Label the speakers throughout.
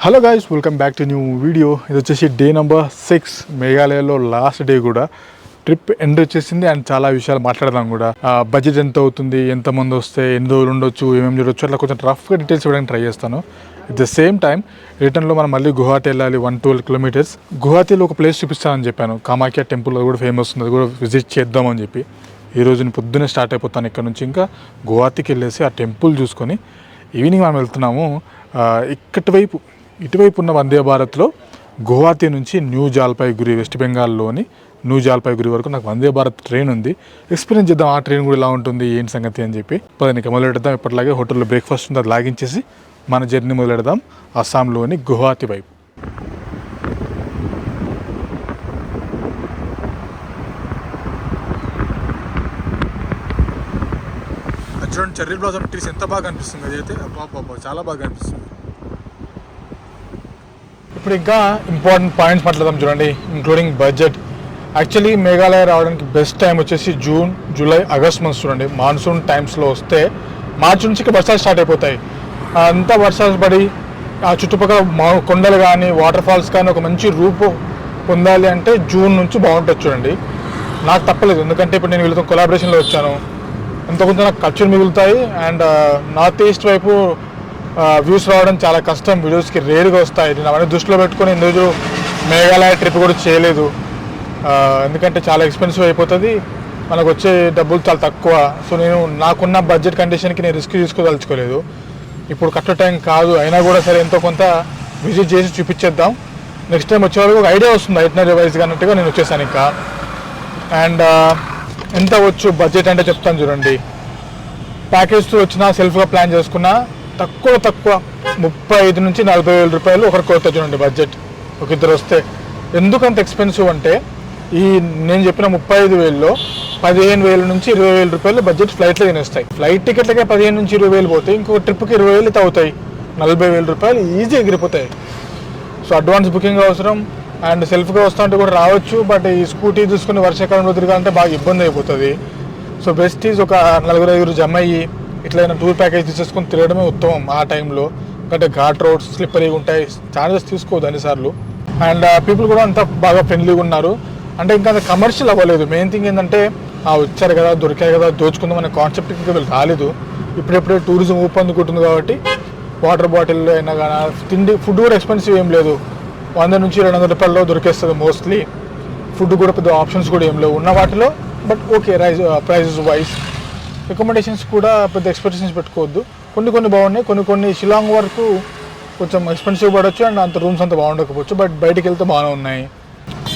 Speaker 1: Hello guys, welcome back to new video. ఇది వచ్చేసి day number 6 మేఘాలయలో last day కూడా. Trip end వచ్చేసింది and చాలా విషయాలు మాట్లాడదాం కూడా. బడ్జెట్ ఎంత అవుతుంది, ఎంతమంది వస్తే ఎన్ని రోజులు ఉండొచ్చు, ఏమేమి చూడొచ్చు, అట్లా కొంచెం రఫ్గా డీటెయిల్స్ ఇవ్వడానికి ట్రై చేస్తాను. ఎట్ ద సేమ్ టైం రిటర్న్లో మనం మళ్ళీ గువాహటి వెళ్ళాలి, 112 కిలోమీటర్స్. గువాహతిలో ఒక ప్లేస్ చూపిస్తానని చెప్పాను, కామాఖ్య టెంపుల్, అది కూడా ఫేమస్ ఉంది, అది కూడా విజిట్ చేద్దామని చెప్పి. ఈ రోజు నేను పొద్దున్నే స్టార్ట్ అయిపోతాను ఇక్కడ నుంచి. ఇంకా గువాహతికి వెళ్ళేసి ఆ టెంపుల్ చూసుకొని ఈవినింగ్ మనం వెళ్తున్నాము. ఇటువైపు ఉన్న వందే భారత్లో గువాహతి నుంచి న్యూ జల్పాయిగురి, వెస్ట్ బెంగాల్లోని న్యూ జల్పాయిగురి వరకు నాకు వందే భారత్ ట్రైన్ ఉంది. ఎక్స్పీరియన్స్ చేద్దాం ఆ ట్రైన్ కూడా ఎలా ఉంటుంది, ఏంటి సంగతి అని చెప్పి. పదికి మొదలెడదాం. ఇప్పటిలాగే హోటల్లో బ్రేక్ఫాస్ట్ ఉంది, అది లాగించేసి మన జర్నీ మొదలెడదాం అస్సాంలోని గువాహతి వైపు. చూడండి, చెర్రీ బ్లాసమ్ ట్రీస్ ఎంత బాగా అనిపిస్తుంది. అదైతే అబ్బా చాలా బాగా అనిపిస్తుంది. ఇప్పుడు ఇంకా ఇంపార్టెంట్ పాయింట్స్ మాట్లాడదాం చూడండి, ఇంక్లూడింగ్ బడ్జెట్. యాక్చువల్లీ మేఘాలయ రావడానికి బెస్ట్ టైం వచ్చేసి జూన్, జూలై, ఆగస్ట్ మంత్స్ చూడండి. మాన్సూన్ టైమ్స్లో వస్తే మార్చి నుంచి ఇక్కడ వర్షాలు స్టార్ట్ అయిపోతాయి. అంతా వర్షాలు పడి ఆ చుట్టుపక్కల కొండలు కానీ వాటర్ ఫాల్స్ కానీ ఒక మంచి రూపు పొందాలి అంటే జూన్ నుంచి బాగుంటుంది చూడండి. నాకు తప్పలేదు, ఎందుకంటే ఇప్పుడు నేను వీళ్ళతో కొలాబరేషన్లో వచ్చాను. ఎంతో కొంత నాకు ఖర్చులు మిగులుతాయి. అండ్ నార్త్ ఈస్ట్ వైపు వ్యూస్ రావడం చాలా కష్టం, వీడియోస్కి రేరుగా వస్తాయి. నేను అవన్నీ దృష్టిలో పెట్టుకొని ఈరోజు మేఘాలయ ట్రిప్ కూడా చేయలేదు, ఎందుకంటే చాలా ఎక్స్పెన్సివ్ అయిపోతుంది, మనకు వచ్చే డబ్బులు చాలా తక్కువ. సో నేను నాకున్న బడ్జెట్ కండిషన్కి నేను రిస్క్ తీసుకోదలుచుకోలేదు. ఇప్పుడు కరెక్ట్ టైం కాదు, అయినా కూడా సరే ఎంతో కొంత విజిట్ చేసి చూపించేద్దాం. నెక్స్ట్ టైం వచ్చే వాళ్ళకి ఒక ఐడియా వస్తుంది ఐటనరీ వైజ్గా అన్నట్టుగా నేను వచ్చేసాను ఇంకా. అండ్ ఎంత వచ్చు బడ్జెట్ అంటే చెప్తాను చూడండి. ప్యాకేజ్తో వచ్చినా, సెల్ఫ్గా ప్లాన్ చేసుకున్నా తక్కువ 35 నుంచి 40 వేల రూపాయలు ఒకరికి అవుతుంది చూడండి బడ్జెట్, ఒక ఇద్దరు వస్తే. ఎందుకంత ఎక్స్పెన్సివ్ అంటే ఈ నేను చెప్పిన 35,000లో 15,000 నుంచి 20,000 రూపాయలు బడ్జెట్ ఫ్లైట్లో తినేస్తాయి. ఫ్లైట్ టికెట్లకే 15 నుంచి 20,000 పోతాయి, ఇంకొక ట్రిప్కి 20,000 అయితే అవుతాయి. 40,000 రూపాయలు ఈజీ ఎగిరిపోతాయి. సో అడ్వాన్స్ బుకింగ్ అవసరం. అండ్ సెల్ఫ్గా వస్తూ ఉంటే కూడా రావచ్చు, బట్ ఈ స్కూటీ తీసుకుని వర్షాకాలంలో తిరగాలంటే బాగా ఇబ్బంది అయిపోతుంది. సో బెస్ట్ ఈజ్ ఒక 4-5 జమ అయ్యి ఇట్లయినా టూర్ ప్యాకేజ్ తీసేసుకొని తిరగడమే ఉత్తమం ఆ టైంలో. అంటే ఘాట్ రోడ్స్ స్లిప్పరీగా ఉంటాయి, ఛార్జెస్ తీసుకోవద్దు అన్నిసార్లు. అండ్ పీపుల్ కూడా అంతా బాగా ఫ్రెండ్లీగా ఉన్నారు. అంటే ఇంకా అంత కమర్షియల్ అవ్వలేదు. మెయిన్ థింగ్ ఏంటంటే వచ్చారు కదా, దొరికాయి కదా, దోచుకుందాం అనే కాన్సెప్ట్ ఇంకా వీళ్ళు రాలేదు. ఇప్పుడెప్పుడే టూరిజం ఊపందుకుంటుంది కాబట్టి వాటర్ బాటిల్ అయినా కానీ ఫుడ్ కూడా ఎక్స్పెన్సివ్ ఏం లేదు, 100 నుంచి 200 రూపాయల్లో దొరికేస్తుంది మోస్ట్లీ. ఫుడ్ కూడా పెద్ద ఆప్షన్స్ కూడా ఏం లేవు ఉన్న వాటిలో, but okay prices wise. Accommodations కూడా పెద్ద ఎక్స్పెక్టేషన్స్ పెట్టుకోవద్దు, కొన్ని బాగున్నాయి, కొన్ని షిలాంగ్ వరకు కొంచెం ఎక్స్పెన్సివ్ పడవచ్చు అండ్ అంత రూమ్స్ అంత బాగుండకపోవచ్చు, బట్ బయటికి వెళ్తే బాగానే ఉన్నాయి.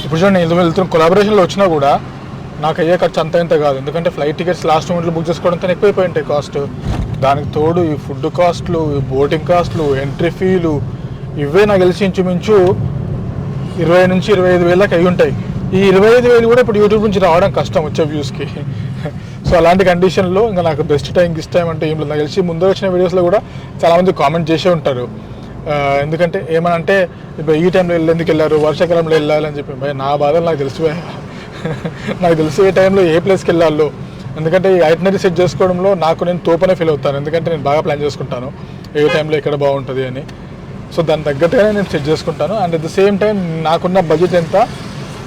Speaker 1: ఇప్పుడు చూడండి, నేను వెళ్తున్న కొలాబరేషన్లో వచ్చినా కూడా నాకు అయ్యే ఖర్చు అంత కాదు, ఎందుకంటే ఫ్లైట్ టికెట్స్ లాస్ట్ మూమెంట్లో బుక్ చేసుకోవడంతో ఎక్కువైపోయి ఉంటాయి కాస్ట్. దానికి తోడు ఈ ఫుడ్ కాస్ట్లు, ఈ బోటింగ్ కాస్ట్లు, ఎంట్రీ ఫీలు, ఇవే నాకు తెలిసి ఇంచుమించు 20 నుంచి 25 వేలకు అయి ఉంటాయి. ఈ 25,000 కూడా ఇప్పుడు యూట్యూబ్ నుంచి రావడం కష్టం వచ్చే వ్యూస్కి. సో అలాంటి కండిషన్లో ఇంకా నాకు బెస్ట్ టైం అంటే ఏం లేదు. నాకు తెలిసి ముందు వచ్చిన వీడియోస్లో కూడా చాలామంది కామెంట్ చేసే ఉంటారు, ఎందుకంటే ఏమనంటే ఇప్పుడు ఈ టైంలో ఎందుకు వెళ్ళారు, వర్షాకాలంలో వెళ్ళాలని చెప్పి. భయ నా బాధలు నాకు తెలిసిపోయా. నాకు తెలిసి ఏ టైంలో ఏ ప్లేస్కి వెళ్ళాలో, ఎందుకంటే ఈ ఐటనరీ సెట్ చేసుకోవడంలో నేను తోపనే ఫీల్ అవుతాను, ఎందుకంటే నేను బాగా ప్లాన్ చేసుకుంటాను ఏ టైంలో ఎక్కడ బాగుంటుంది అని. సో దాని తగ్గట్టుగానే నేను సెట్ చేసుకుంటాను. And at the same time నాకున్న బడ్జెట్ ఎంత,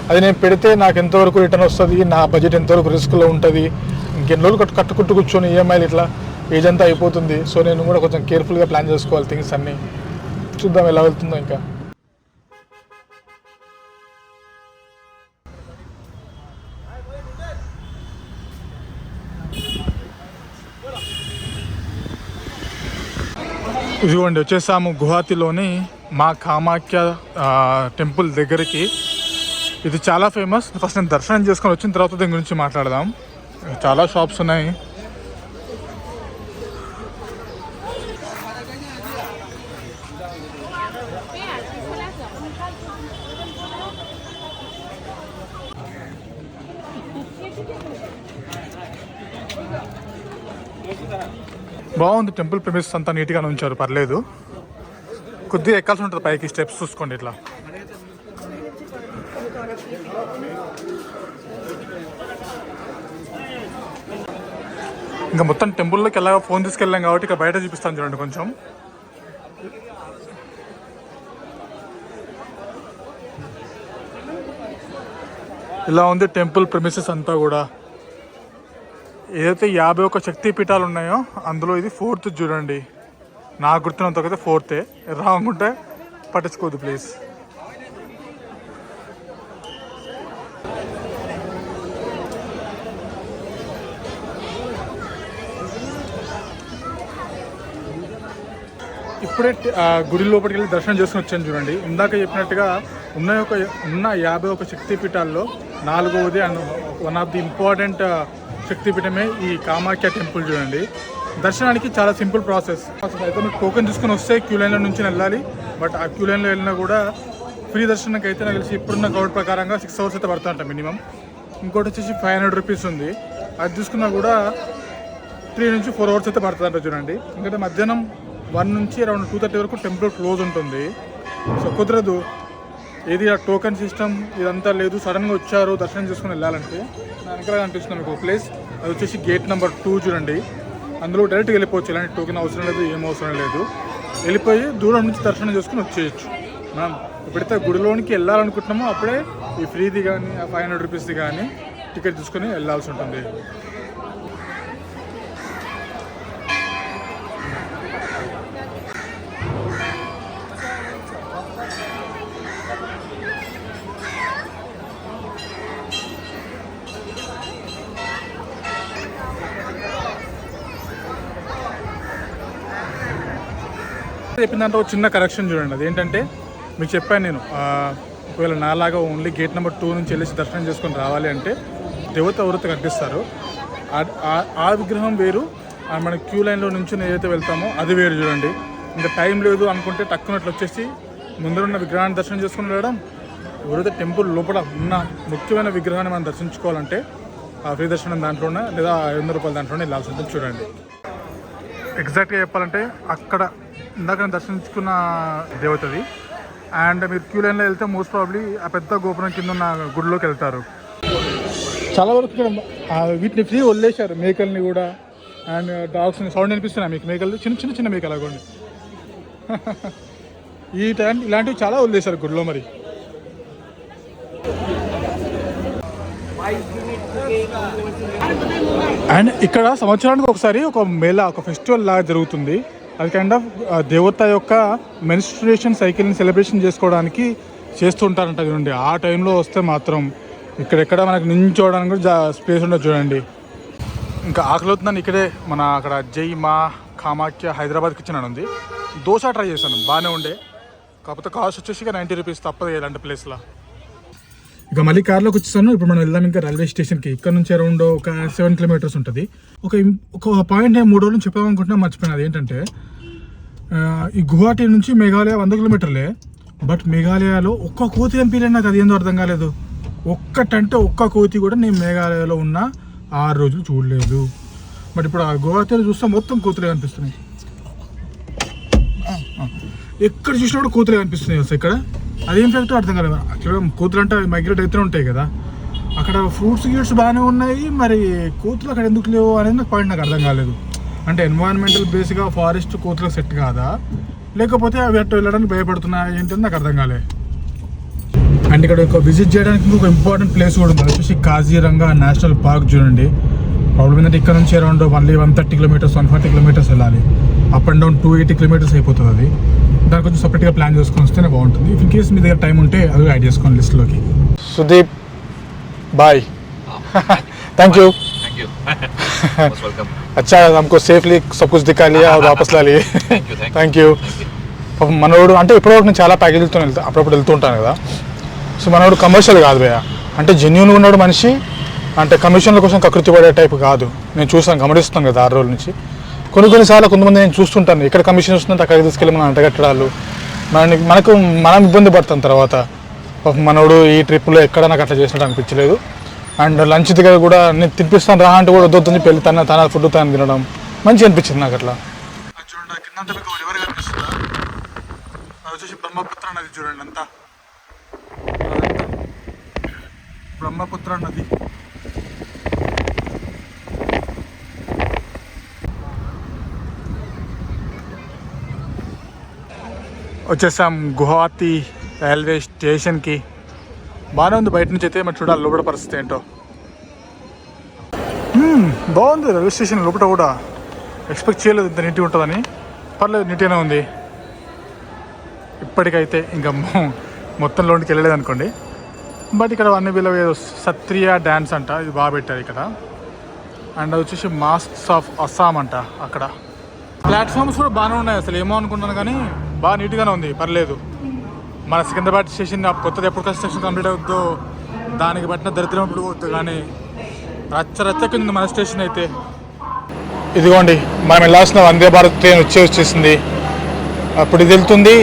Speaker 1: అది నేను పెడితే నాకు ఎంతవరకు రిటర్న్ వస్తుంది, నా బడ్జెట్ ఎంతవరకు రిస్క్లో ఉంటుంది, ఇంకెన్ని రోజులు కట్టుకుంటూ కూర్చొని ఈఎంఐలు ఇట్లా ఏజ్ అంతా అయిపోతుంది. సో నేను కూడా కొంచెం కేర్ఫుల్గా ప్లాన్ చేసుకోవాలి థింగ్స్ అన్నీ. చూద్దాం ఎలా వెళ్తుందో. ఇంకా ఇదిగోండి వచ్చేసాము గువాహతిలోని మా కామాఖ్య టెంపుల్ దగ్గరికి. ఇది చాలా ఫేమస్. ఫస్ట్ నేను దర్శనం చేసుకొని వచ్చిన తర్వాత దీని గురించి మాట్లాడదాం. చాలా షాప్స్ ఉన్నాయి. బాగుంది, టెంపుల్ ప్రెమిస్ అంతా నీట్గానే ఉంచారు, పర్లేదు. కొద్దిగా ఎక్కాల్సి ఉంటుంది పైకి, స్టెప్స్ చూసుకోండి ఇట్లా. ఇంకా మొత్తం టెంపుల్లోకి వెళ్ళగా ఫోన్ తీసుకెళ్ళాం కాబట్టి ఇక్కడ బయట చూపిస్తాను చూడండి కొంచెం. ఇలా ఉంది టెంపుల్ ప్రెమిసెస్ అంతా కూడా. ఏదైతే 51 శక్తి పీఠాలు ఉన్నాయో అందులో ఇది 4th చూడండి. నాకు గుర్తున్నంతకైతే 4th. రాంగ్ ఉంటే పట్టించుకోవద్దు ప్లీజ్. ఇప్పుడే గుడి లోపలికి వెళ్ళి దర్శనం చేసుకుని వచ్చాను చూడండి. ఇందాక చెప్పినట్టుగా ఉన్న 51 శక్తిపీఠాల్లో 4వది and one of the important శక్తిపీఠమే ఈ కామాఖ్య టెంపుల్ చూడండి. దర్శనానికి చాలా సింపుల్ ప్రాసెస్. అయితే మీకు టోకెన్ తీసుకుని వస్తే క్యూ లైన్లో నుంచి వెళ్ళాలి. బట్ ఆ క్యూ లైన్లో వెళ్ళినా కూడా ఫ్రీ దర్శనంకి అయితే నాకు తెలిసి ఇప్పుడున్న గౌడ్ ప్రకారంగా 6 hours అయితే పడుతుంట మినిమం. ఇంకోటి వచ్చేసి 500 rupees ఉంది. అది తీసుకున్నా కూడా 3 నుంచి 4 hours అయితే పడుతుందంట చూడండి. ఎందుకంటే మధ్యాహ్నం 1 నుంచి అరౌండ్ 2:30 వరకు టెంపుల్ క్లోజ్ ఉంటుంది. సో కుదరదు. ఏది ఆ టోకెన్ సిస్టమ్ ఇదంతా లేదు. సడన్గా వచ్చారు దర్శనం చేసుకుని వెళ్ళాలంటే నా వెనకాల అనిపిస్తుంది మీకు ప్లేస్. అది వచ్చేసి గేట్ నెంబర్ 2 చూడండి. అందులో డైరెక్ట్గా వెళ్ళిపోవచ్చు. ఇలాంటి టోకెన్ అవసరం లేదు, ఏం అవసరం లేదు. వెళ్ళిపోయి దూరం నుంచి దర్శనం చేసుకుని వచ్చేయచ్చు. మనం ఎప్పుడైతే గుడిలోనికి వెళ్ళాలనుకుంటున్నామో అప్పుడే ఈ ఫ్రీది కానీ ఆ 500 rupeesది కానీ టికెట్ తీసుకొని వెళ్ళాల్సి ఉంటుంది. చెప్పిన దాంట్లో చిన్న కరెక్షన్ చూడండి. అది ఏంటంటే మీకు చెప్పాను నేను, ఒకవేళ నాలాగా ఓన్లీ గేట్ నెంబర్ 2 నుంచి వెళ్ళేసి దర్శనం చేసుకొని రావాలి అంటే దేవత ఎవరైతే కనిపిస్తారో ఆ విగ్రహం వేరు. మన క్యూ లైన్లో నుంచి ఏదైతే వెళ్తామో అది వేరు చూడండి. ఇంకా టైం లేదు అనుకుంటే టక్కునట్లు వచ్చేసి ముందరున్న విగ్రహాన్ని దర్శనం చేసుకుని వెళ్ళడం. ఎవరైతే టెంపుల్ లోపల ఉన్న ముఖ్యమైన విగ్రహాన్ని మనం దర్శించుకోవాలంటే ఆ ఫ్రీ దర్శనం దాంట్లోనే లేదా 500 రూపాయల దాంట్లోనే వెళ్ళాల్సి ఉంటుంది చూడండి. ఎగ్జాక్ట్గా చెప్పాలంటే అక్కడ ఇందాక నేను దర్శించుకున్న దేవతది. అండ్ మీరు క్యూ లైన్లో వెళ్తే మోస్ట్ ప్రాబ్లీ ఆ పెద్ద గోపురం కింద ఉన్న గుడిలోకి వెళ్తారు. చాలా వరకు ఇక్కడ వీటిని ఫ్రీ వదిలేశారు, మేకల్ని కూడా. అండ్ డాగ్స్ని సౌండ్ అనిపిస్తున్నాయి మీకు మేకలు, చిన్న చిన్న మేకలు అగోండి. ఈ టైం ఇలాంటివి చాలా వదిలేశారు గుడిలో. మరి అండ్ ఇక్కడ సంవత్సరానికి ఒకసారి ఒక మేళా, ఒక ఫెస్టివల్ లాగా జరుగుతుంది. అది కైండ్ ఆఫ్ దేవత యొక్క మెన్స్ట్రుయేషన్ సైకిల్ని సెలబ్రేషన్ చేసుకోవడానికి చేస్తుంటారంట చూడండి. ఆ టైంలో వస్తే మాత్రం ఇక్కడెక్కడ మనకు నించోవడానికి కూడా స్పేస్ ఉండదు చూడండి. ఇంకా ఆకలి అవుతుందని ఇక్కడే మన అక్కడ జై మా కామాఖ్య హైదరాబాద్కి ఇచ్చినాడు ఉంది. దోశ ట్రై చేశాను, బాగానే ఉండే. కాకపోతే కాస్ట్ వచ్చేసి 90 rupees తప్పదు ఇలాంటి ప్లేస్లో. ఇక మళ్ళీ కార్లోకి వచ్చేసాను. ఇప్పుడు మనం వెళ్దాం ఇంకా రైల్వే స్టేషన్కి. ఇక్కడ నుంచి అరౌండ్ ఒక 7 kilometers ఉంటుంది. ఒక పాయింట్ నేను 3 రోజులు చెప్పామనుకుంటున్నా, మర్చిపోయినా. అది ఏంటంటే ఈ గువాహటి నుంచి మేఘాలయ 100 kilometers. బట్ మేఘాలయలో ఒక్క కోతి కనిపించలేదు నాకు. అది ఏందో అర్థం కాలేదు. ఒక్క కోతి కూడా నేను మేఘాలయలో ఉన్న 6 రోజులు చూడలేదు. బట్ ఇప్పుడు ఆ గువాహటిలో చూస్తే మొత్తం కోతులే కనిపిస్తున్నాయి. ఎక్కడ చూసినా కూడా కోతులే కనిపిస్తున్నాయి అసలు ఇక్కడ. అదేం ఫ్యాక్ట్ అర్థం కాలేదు. యాక్చువల్గా కోతులు అంటే మైగ్రేట్ అయితే ఉంటాయి కదా. అక్కడ ఫ్రూట్స్ గిట్స్ బాగానే ఉన్నాయి, మరి కోతులు అక్కడ ఎందుకు లేవు అనేది నాకు పాయింట్ నాకు అర్థం కాలేదు. అంటే ఎన్వైరన్మెంటల్ బేస్గా ఫారెస్ట్ కోతులకు సెట్ కాదా, లేకపోతే అవి అట్టు వెళ్ళడానికి భయపడుతున్నాయి ఏంటని నాకు అర్థం కాలేదు. అండ్ ఇక్కడ ఒక విజిట్ చేయడానికి ఒక ఇంపార్టెంట్ ప్లేస్ కూడా ఉంది. అది వచ్చేసి కాజీరంగా నేషనల్ పార్క్ చూడండి. ప్రాబ్లం ఏంటంటే ఇక్కడ నుంచి అరౌండ్ 130 kilometers 140 kilometers వెళ్ళాలి. అప్ అండ్ డౌన్ 280 kilometers అయిపోతుంది. అది దాని కొంచెం సపరేట్గా ప్లాన్ చేసుకొని వస్తేనే బాగుంటుంది. ఇఫ్ ఇన్ కేస్ మీ దగ్గర టైం ఉంటే అది యాడ్ చేసుకోండి లిస్ట్లోకి. Sudeep bye, thank you. अच्छा हमको सेफली सब कुछ दिखा लिया और वापस ला लिए. Thank you. మనోడు అంటే ఇప్పటివరకు నేను చాలా ప్యాకేజీలతో అప్పుడప్పుడు వెళ్తూ ఉంటాను కదా. సో మనోడు కమర్షియల్ కాదు భయ్య, అంటే జెన్యూన్గా ఉన్నాడు మనిషి. అంటే కమిషన్ల కోసం కకృతి పడే టైప్ కాదు. నేను చూసాను, గమనిస్తాను కదా 6 రోజుల నుంచి. కొన్నిసార్లు కొంతమంది నేను చూస్తుంటాను ఇక్కడ కమిషన్ వస్తుందంటే అక్కడికి తీసుకెళ్ళి మనం అంటగట్టడాలు, మనం ఇబ్బంది పడతాం తర్వాత. మనోడు ఈ ట్రిప్లో ఎక్కడ నాకు అట్లా చేసినట్టు అనిపించలేదు. అండ్ లంచ్ దగ్గర కూడా నేను తినిపిస్తాను రా అంటే కూడా వద్దొద్దని పెళ్ళి తన ఫుడ్ తను తినడం మంచిగా అనిపించింది నాకు అట్లా. చూడండి కింద మీకు ఎవరు కనిపిస్తుందా, అది వచ్చేసి బ్రహ్మపుత్ర నది చూడండి. అంతా బ్రహ్మపుత్ర నది. వచ్చేసాం గువాహటి రైల్వే స్టేషన్కి. బాగానే ఉంది బయట నుంచి అయితే, మరి చూడాలి లోపల పరిస్థితి ఏంటో. బాగుంది రైల్వే స్టేషన్ లోపల కూడా, ఎక్స్పెక్ట్ చేయలేదు ఇంత నీట్గా ఉంటుందని. పర్లేదు, నీట్గానే ఉంది. ఇప్పటికైతే ఇంకా మొత్తం లోనికి వెళ్ళలేదు అనుకోండి. బట్ ఇక్కడ అన్ని వీళ్ళ సత్రియా డ్యాన్స్ అంట, ఇది బాగా పెట్టారు ఇక్కడ. అండ్ అది వచ్చేసి మాస్క్స్ ఆఫ్ అస్సాం అంట. అక్కడ ప్లాట్ఫామ్స్ కూడా బాగానే ఉన్నాయి, అసలు ఏమో అనుకున్నాను కానీ బాగా నీట్గానే ఉంది, పర్లేదు. మన సికింద్రాబాద్ స్టేషన్ కొత్తది ఎప్పుడు కన్స్ట్రక్షన్ కంప్లీట్ అవుతుందో దానికి బట్టిన దరిద్రం ఎప్పుడు పోతుంది, కానీ రచ్చ మన స్టేషన్ అయితే. ఇదిగోండి మనం వెళ్ళాల్సిన వందే భారత్ ట్రైన్ వచ్చేసింది. అప్పుడు ఇది వెళ్తుంది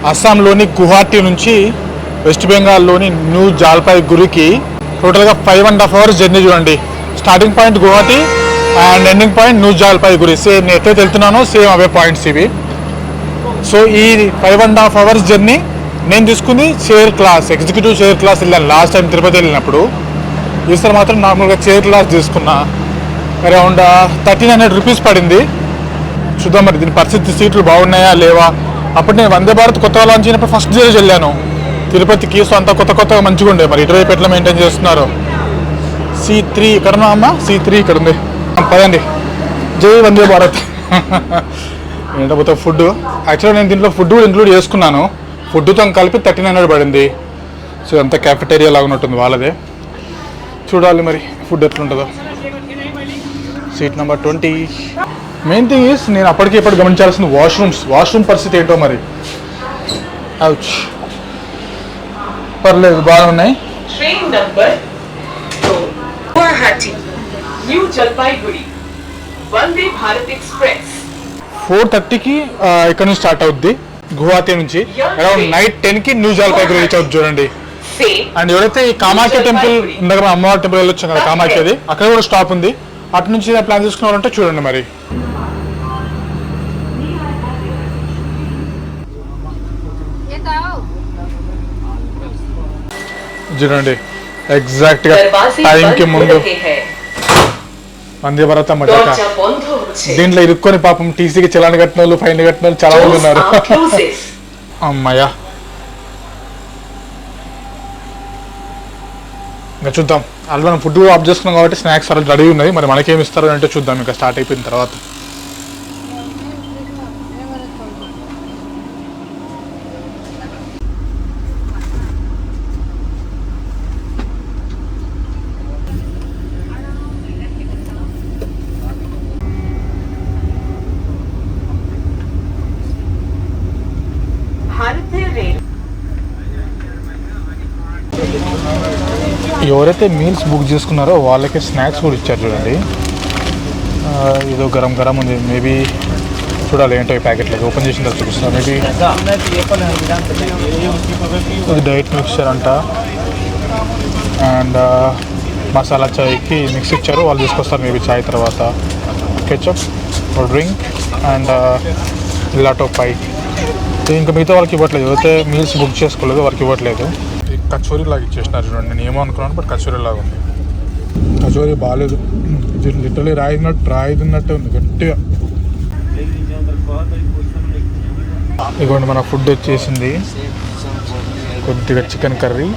Speaker 1: అస్సాంలోని గువాహటి నుంచి వెస్ట్ బెంగాల్లోని న్యూ జల్పాయిగురికి. టోటల్గా 5.5 hours జర్నీ చూడండి. Starting point Guwahati and ending point new Jalpaiguri. Same నేను ఎక్కడైతే వెళ్తున్నానో సేమ్ అవే పాయింట్స్ ఇవి. సో ఈ 5.5 hours జర్నీ నేను తీసుకుంది chair class, executive chair class వెళ్ళాను లాస్ట్ టైం తిరుపతి వెళ్ళినప్పుడు. ఈసారి మాత్రం నార్మల్గా చైర్ క్లాస్ తీసుకున్నా. అరౌండ్ 1300 rupees పడింది. చూద్దాం మరి దీని పరిస్థితి, సీట్లు బాగున్నాయా లేవా. అప్పుడు నేను వందే భారత్ కొత్తగా లాంచ్ అయినప్పుడు ఫస్ట్ డే వెళ్ళాను తిరుపతికి. సో అంతా కొత్తగా మంచిగా ఉండే. మరి ఇటువైపు ఎట్లా మెయింటైన్ చేస్తున్నారు. C3 ఇక్కడ ఉన్నా అమ్మ, C3 ఇక్కడ ఉంది. పదండి, జై వందే భారత్. ఏంటో ఫుడ్, యాక్చువల్గా నేను దీంట్లో ఫుడ్ కూడా ఇంక్లూడ్ చేసుకున్నాను. ఫుడ్తో కలిపి 1300 పడింది. సో అంతా క్యాఫెటేరియా లాగా ఉంటుంది వాళ్ళదే. చూడాలి మరి ఫుడ్ ఎట్లుంటుందో. Seat number 20. Main thing is నేను అప్పటికి ఎప్పుడు గమనించాల్సిన వాష్రూమ్ పరిస్థితి ఏంటో మరి. అవుచ్, పర్లేదు బాగా ఉన్నాయి.
Speaker 2: Train number Guwahati New Jalpaiguri Vande Bharat express
Speaker 1: 4:30కి ఇక్కడ నుంచి స్టార్ట్ అవుద్ది గువాహటి నుంచి. అరౌండ్ నైట్ 10కి న్యూ జల్పాయిగురి రీచ్ అవుతుంది చూడండి. అండ్ ఎవరైతే ఈ కామాఖ్య టెంపుల్ ఇందాక అమ్మవారి టెంపుల్ వెళ్ళొచ్చాం కదా కామాఖ్యది, అక్కడ కూడా స్టాప్ ఉంది. అటు నుంచి ప్లాన్ చేసుకున్నారంటే చూడండి మరి. చూడండి ఎగ్జాక్ట్ గా టైంకి ముందు వందే భారత్ మజాక. దీంట్లో ఇరుక్కొని పాపం టీసీకి చలాన్ కట్టిన వాళ్ళు, ఫైన్ కట్టిన వాళ్ళు చాలా మంది ఉన్నారు. అమ్మాయ్యా, ఇంకా చూద్దాం. అలా మనం ఫుడ్ ఆఫ్ చేసుకున్నాం కాబట్టి స్నాక్స్ అలా రెడీ ఉన్నాయి. మరి మనకేమి ఇస్తారు అంటే చూద్దాం ఇంకా స్టార్ట్ అయిపోయిన తర్వాత. ఎవరైతే మీల్స్ బుక్ చేసుకున్నారో వాళ్ళకి స్నాక్స్ కూడా ఇచ్చారు చూడండి. ఏదో గరం ఉంది. మేబీ చూడాలి ఏంటో ఈ ప్యాకెట్లో ఓపెన్ చేసిన తర్వాత చూపిస్తున్నారు. మేబీ ఇది డైట్ మిక్స్చర్ అంట. అండ్ మసాలా చాయ్కి మిక్స్ ఇచ్చారు, వాళ్ళు తీసుకొస్తారు మేబీ చాయ్ తర్వాత. కెచప్, డ్రింక్ అండ్ లాటో పై. ఇంకా మిగతా వాళ్ళకి ఇవ్వట్లేదు. ఎవరైతే మీల్స్ బుక్ చేసుకోలేదు వాళ్ళకి ఇవ్వట్లేదు. కచోరీ లాగా ఇచ్చేసినారు చూడండి. నేను ఏమో అనుకున్నాను, బట్ కచోరీ లాగా ఉంది. కచోరీ బాగాలేదు, లిటరలీ రాయినట్టే ఉంది గట్టిగా. ఇదిగోండి మన ఫుడ్ వచ్చేసింది. కొద్దిగా చికెన్ కర్రీ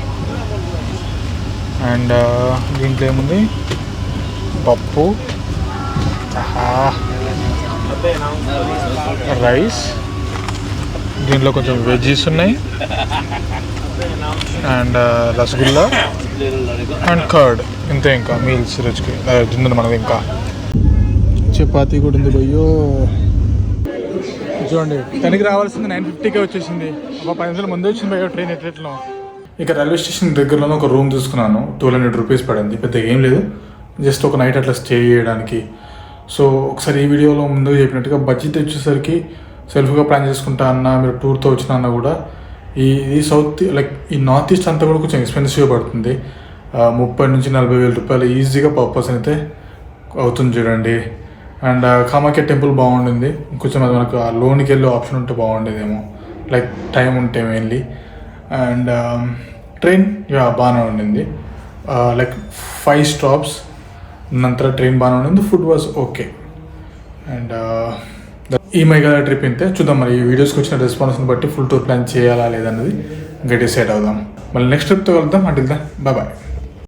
Speaker 1: అండ్ దీంట్లో ఏముంది, పప్పు, రైస్, దీంట్లో కొంచెం వెజ్జీస్ ఉన్నాయి అండ్ రసగుల్లా అండ్ కర్డ్. ఇంతే ఇంకా మీల్స్ రుచికి తింది మనది. ఇంకా చపాతీ కూడా ఉంది. అయ్యో చూడండి, తనకి రావాల్సింది 9:50కే వచ్చేసింది. ఒక 10 నిమిషాలు ముందు వచ్చింది భయ్యో ట్రైన్ ఎట్లెట్లో. ఇక రైల్వే స్టేషన్ దగ్గరలోనే ఒక రూమ్ తీసుకున్నాను. 1200 rupees పడింది. పెద్దగా ఏం లేదు, జస్ట్ ఒక నైట్ అట్లా స్టే చేయడానికి. సో ఒకసారి ఈ వీడియోలో ముందుగా చెప్పినట్టుగా బడ్జెట్ వచ్చేసరికి సెల్ఫ్గా ప్లాన్ చేసుకుంటా అన్నా, మీరు టూర్తో వచ్చినా అన్నా కూడా ఈ సౌత్ లైక్ ఈ నార్త్ ఈస్ట్ అంతా కూడా కొంచెం ఎక్స్పెన్సివ్ పడుతుంది. 30,000 నుంచి 40,000 రూపాయలు ఈజీగా పర్ పర్సన్ అయితే అవుతుంది చూడండి. అండ్ కామాఖ్య టెంపుల్ బాగుండింది. కొంచెం అది మనకు ఆ లోన్కి వెళ్ళే ఆప్షన్ ఉంటే బాగుండేదేమో, లైక్ టైం ఉంటే మెయిన్లీ. అండ్ ట్రైన్ బాగానే ఉండింది. లైక్ 5 stops ನಂತರ ట్రైన్ బాగానే ఉండింది. Food was okay. అండ్ ఈ మేఘాలయ ట్రిప్ ఇంతే. చూద్దాం మరి ఈ వీడియోస్కి వచ్చిన రెస్పాన్స్ని బట్టి ఫుల్ టూర్ ప్లాన్ చేయాలా లేదన్నది ఇంకా డిసైడ్ అవుదాం. మళ్ళీ నెక్స్ట్ ట్రిప్తో వెళ్దాం. Until then bye.